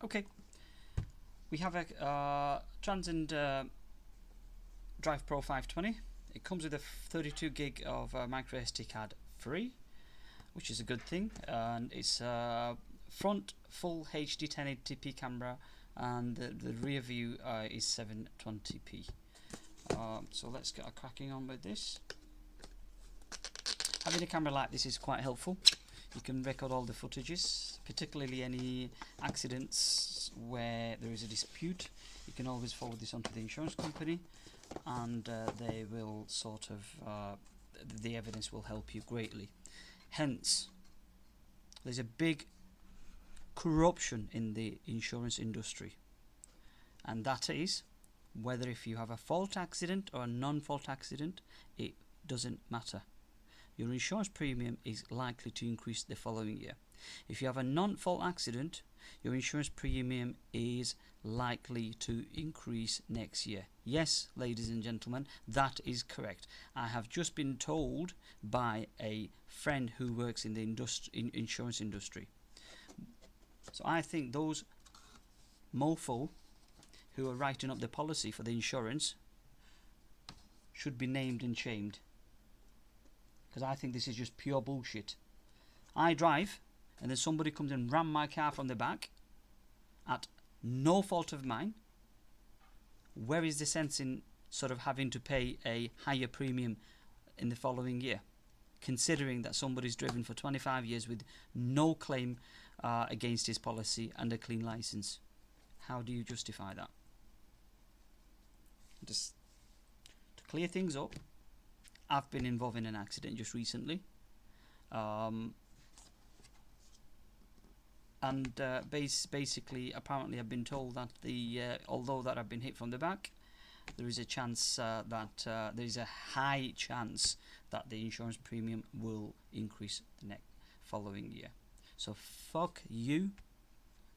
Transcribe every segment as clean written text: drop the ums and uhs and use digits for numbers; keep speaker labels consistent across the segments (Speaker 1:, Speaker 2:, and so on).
Speaker 1: Okay, we have a Transcend DrivePro 520. It comes with a 32 gig of micro SD card free, which is a good thing, and it's front full HD 1080p camera, and the rear view is 720p. So let's get cracking on with this. Having a camera like this is quite helpful. You can record all the footages, particularly any accidents where there is a dispute. You can always forward this onto the insurance company, and they will sort of the evidence will help you greatly. Hence, there's a big corruption in the insurance industry, and that is whether if you have a fault accident or a non-fault accident, it doesn't matter. Your insurance premium is likely to increase the following year. If you have a non-fault accident, your insurance premium is likely to increase next year. Yes, ladies and gentlemen, that is correct. I have just been told by a friend who works in the insurance industry. So I think those mofo who are writing up the policy for the insurance should be named and shamed, because I think this is just pure bullshit. I drive, and then somebody comes and ram my car from the back at no fault of mine. Where is the sense in sort of having to pay a higher premium in the following year, considering that somebody's driven for 25 years with no claim against his policy and a clean license? How do you justify that? Just to clear things up, I've been involved in an accident just recently, and basically, apparently, I've been told that although that I've been hit from the back, there is a chance that there is a high chance that the insurance premium will increase the next following year. So fuck you,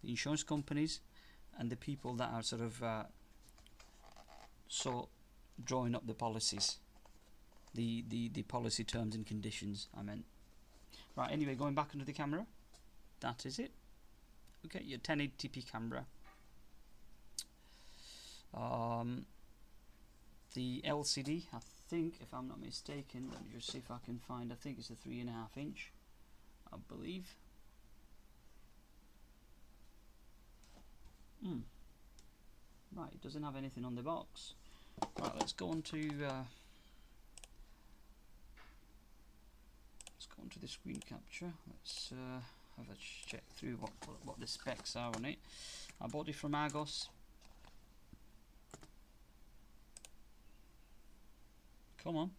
Speaker 1: the insurance companies, and the people that are sort of drawing up the policies. The policy terms and conditions, I meant. Right, anyway, going back into the camera, that is it. Okay, your 1080p camera. The LCD, I think, if I'm not mistaken, let me just see if I can find, I think it's a 3.5 inch, I believe. Right, it doesn't have anything on the box. Right, let's go on to the screen capture. Let's have a check through what the specs are on it. I bought it from Argos. Come on.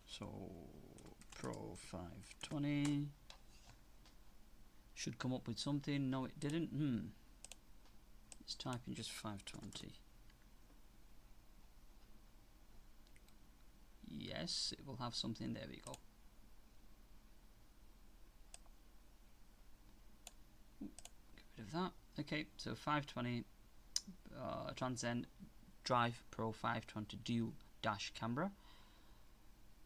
Speaker 1: So Pro 520 should come up with something. No, it didn't. Let's type in just 520. Yes, it will have something. There we go. Ooh, get rid of that. Okay, so 520 Transcend DrivePro 520 dual dash camera,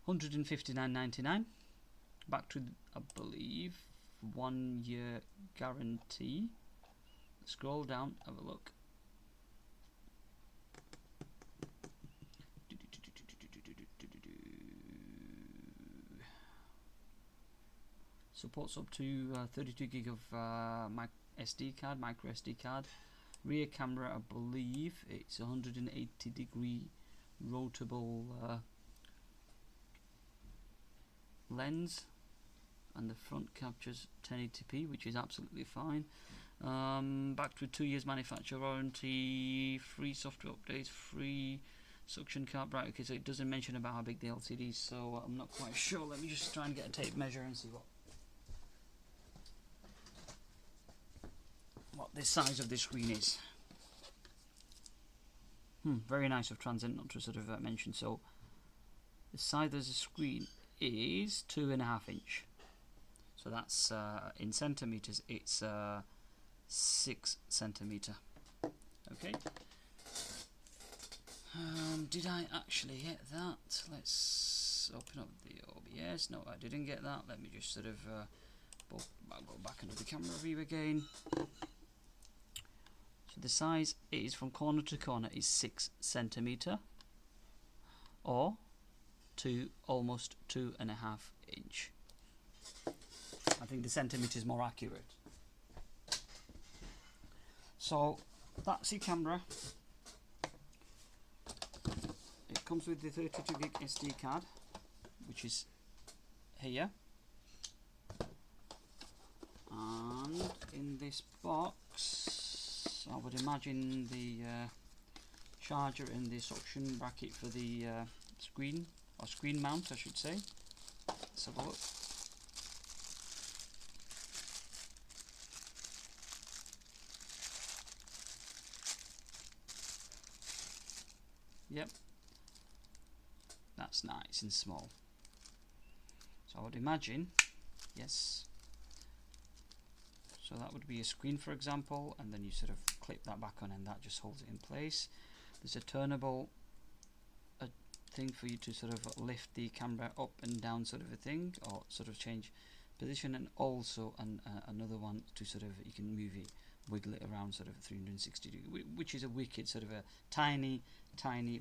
Speaker 1: $159.99. Back to, I believe, 1 year guarantee. Scroll down, have a look. Supports up to 32 gig of micro SD card. Rear camera, I believe it's 180 degree rotable lens, and the front captures 1080p, which is absolutely fine. Backed with 2 years manufacturer warranty, free software updates, free suction cup. Right, okay, so it doesn't mention about how big the LCD is, so I'm not quite sure. Let me just try and get a tape measure and see what the size of the screen is. Very nice of Transcend not to sort of mention. So the size of the screen is 2.5 inch. So that's in centimeters. It's 6 centimeter. Okay. Did I actually hit that? Let's let's open up the OBS. No, I didn't get that. Let me just sort of I'll go back into the camera view again. So the size is from corner to corner is 6 centimeter, or almost 2.5 inch. I think the centimeter is more accurate. So that's your camera. It comes with the 32 gig SD card, which is here, and in this box I would imagine the charger and the suction bracket for the screen mount, I should say. Let's have a look. Yep, that's nice and small. So I would imagine, yes, so that would be a screen, for example, and then you sort of clip that back on and that just holds it in place. There's a turnable thing for you to sort of lift the camera up and down, sort of a thing, or sort of change position, and also another one to sort of, you can move it, wiggle it around sort of 360 degrees, which is a wicked sort of a tiny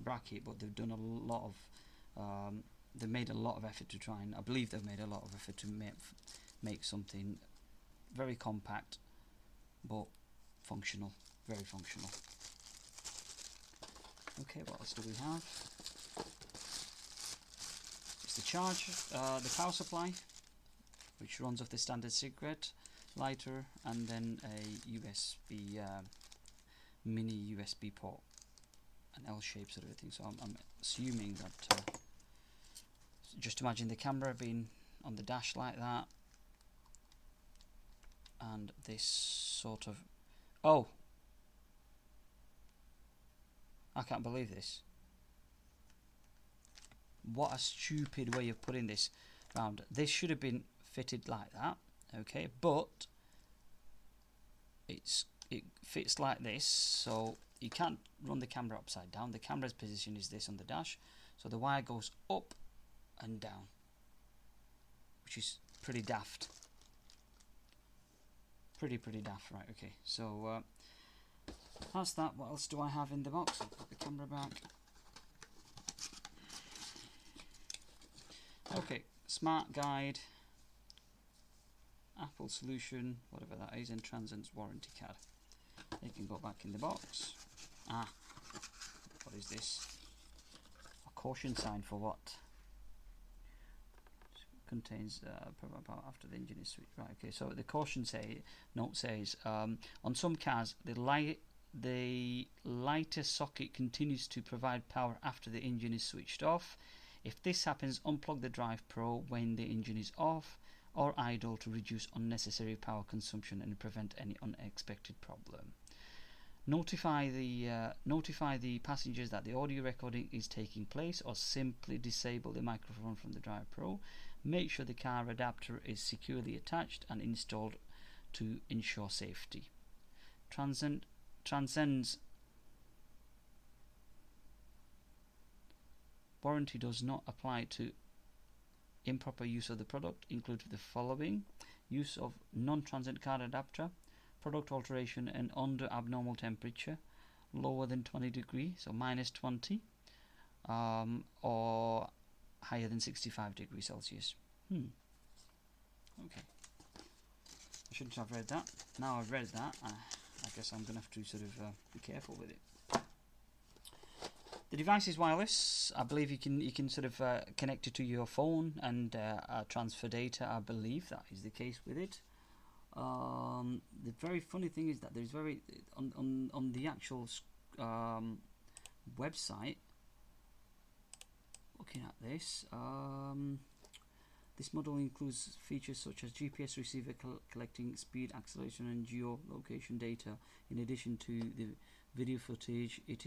Speaker 1: bracket, but they've done a lot of they've made a lot of effort to try, and I believe they've made a lot of effort to make something very compact but functional, very functional. Okay, what else do we have? It's the charge, the power supply, which runs off the standard cigarette lighter, and then a USB mini USB port, an L-shaped sort of a thing. So I'm assuming that just imagine the camera being on the dash like that, and this sort of, oh, I can't believe this. What a stupid way of putting this round. This should have been fitted like that, okay, but it fits like this, so you can't run the camera upside down. The camera's position is this on the dash, so the wire goes up and down, which is pretty daft. Pretty daft, right? Okay, so that's that. What else do I have in the box? I'll put the camera back. Okay, smart guide, Apple solution, whatever that is, and Transcend's warranty card. They can go back in the box. Ah, what is this? A caution sign for what? Contains after the engine is switched. Right. Okay. So the caution note says on some cars the lighter socket continues to provide power after the engine is switched off. If this happens, unplug the DrivePro when the engine is off or idle to reduce unnecessary power consumption and prevent any unexpected problem. Notify the passengers that the audio recording is taking place, or simply disable the microphone from the DrivePro. Make sure the car adapter is securely attached and installed to ensure safety. Transcend's warranty does not apply to improper use of the product, including the following: use of non-Transcend card adapter, product alteration and under abnormal temperature, lower than 20 degrees, so minus 20, or higher than 65 degrees Celsius. Okay. I shouldn't have read that. Now I've read that, I guess I'm going to have to sort of be careful with it. The device is wireless. I believe you can sort of connect it to your phone and transfer data. I believe that is the case with it. The very funny thing is that there's on the actual website. Looking at this, this model includes features such as GPS receiver collecting speed, acceleration, and geolocation data. In addition to the video footage, it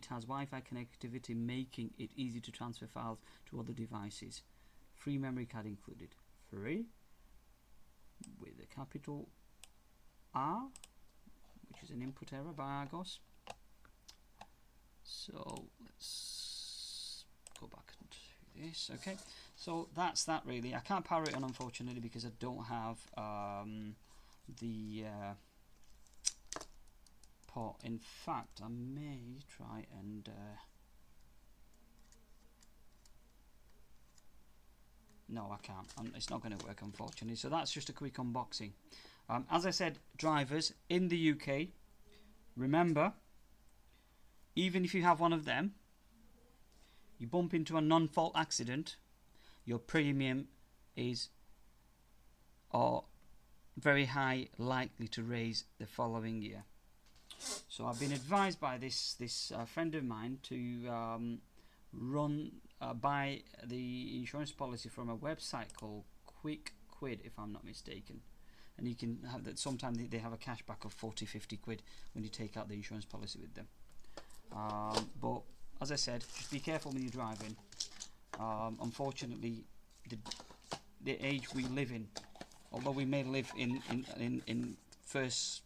Speaker 1: has Wi-Fi connectivity, making it easy to transfer files to other devices. Free memory card included. Free with a capital R, which is an input error by Argos. So let's go back to this. Okay, So that's that really. I can't power it on unfortunately because I don't have the port. In fact, I may try and no, I can't. It's not going to work unfortunately. So that's just a quick unboxing. As I said, drivers in the UK, remember, even if you have one of them, you bump into a non-fault accident, your premium is very high likely to raise the following year. So I've been advised by this friend of mine to buy the insurance policy from a website called Quick Quid, if I'm not mistaken. And you can have that. Sometimes they have a cashback of 40-50 quid when you take out the insurance policy with them. But as I said, just be careful when you're driving. Unfortunately, the age we live in, although we may live in first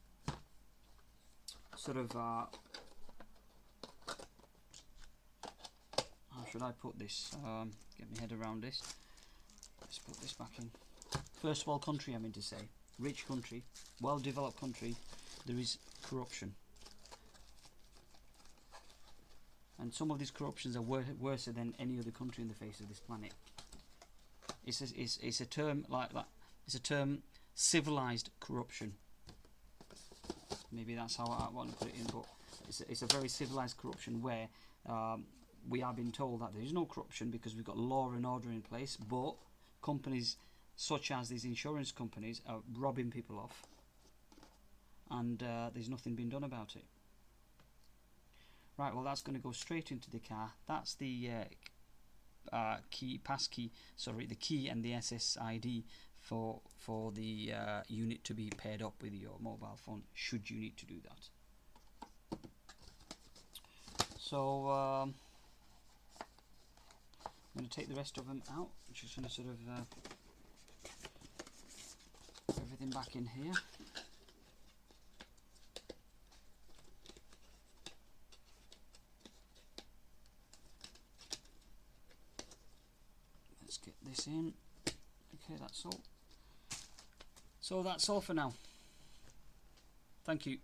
Speaker 1: sort of how should I put this? Get my head around this. Let's put this back in. First world country, I mean to say. Rich country, well-developed country, there is corruption. And some of these corruptions are worse than any other country in the face of this planet. It's a term like that. It's a term, civilized corruption. Maybe that's how I want to put it in, but it's a very civilized corruption where we are being told that there is no corruption because we've got law and order in place, but companies such as these insurance companies are robbing people off, and there's nothing being done about it. Right, well that's going to go straight into the car. That's the the key and the SSID for the unit to be paired up with your mobile phone, should you need to do that. So I'm going to take the rest of them out. I'm just going to sort of everything back in here. Let's get this in. Okay, that's all. So that's all for now. Thank you.